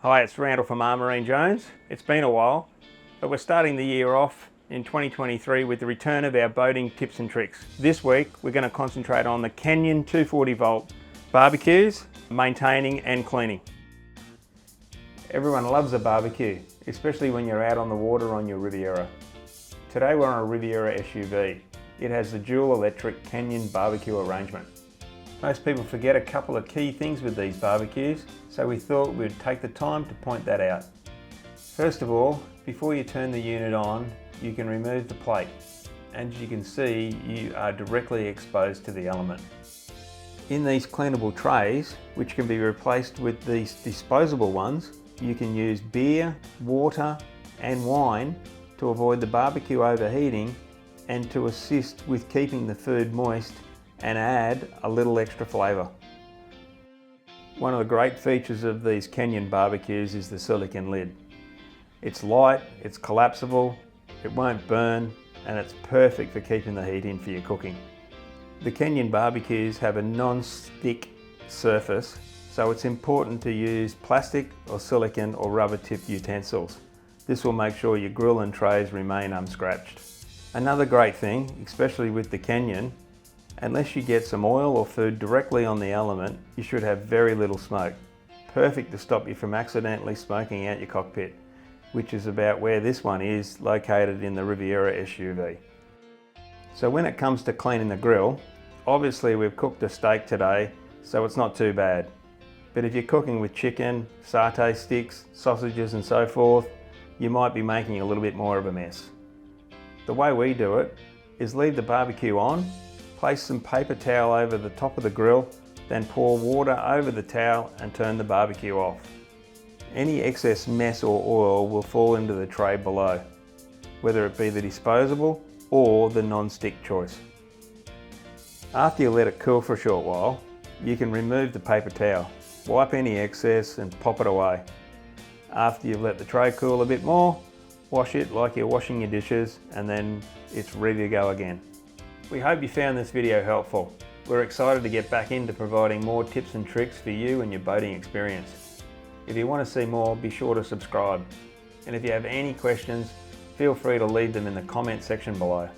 Hi, it's Randall from Marine Jones. It's been a while, but we're starting the year off in 2023 with the return of our boating tips and tricks. This week, we're going to concentrate on the Kenyon 240 volt barbecues, maintaining and cleaning. Everyone loves a barbecue, especially when you're out on the water on your Riviera. Today we're on a Riviera SUV. It has the dual electric Kenyon barbecue arrangement. Most people forget a couple of key things with these barbecues, so we thought we'd take the time to point that out. First of all, before you turn the unit on, you can remove the plate. As you can see, you are directly exposed to the element. In these cleanable trays, which can be replaced with these disposable ones, you can use beer, water and wine to avoid the barbecue overheating and to assist with keeping the food moist and add a little extra flavour. One of the great features of these Kenyon barbecues is the silicone lid. It's light, it's collapsible, it won't burn, and it's perfect for keeping the heat in for your cooking. The Kenyon barbecues have a non-stick surface, so it's important to use plastic or silicone or rubber tipped utensils. This will make sure your grill and trays remain unscratched. Another great thing, especially with the Kenyon, unless you get some oil or food directly on the element, you should have very little smoke. Perfect to stop you from accidentally smoking out your cockpit, which is about where this one is located in the Riviera SUV. So when it comes to cleaning the grill, obviously we've cooked a steak today, so it's not too bad. But if you're cooking with chicken, satay sticks, sausages and so forth, you might be making a little bit more of a mess. The way we do it is leave the barbecue on, place some paper towel over the top of the grill, then pour water over the towel and turn the barbecue off. Any excess mess or oil will fall into the tray below, whether it be the disposable or the non-stick choice. After you let it cool for a short while, you can remove the paper towel, wipe any excess and pop it away. After you've let the tray cool a bit more, wash it like you're washing your dishes and then it's ready to go again. We hope you found this video helpful. We're excited to get back into providing more tips and tricks for you and your boating experience. If you want to see more, be sure to subscribe. And if you have any questions, feel free to leave them in the comment section below.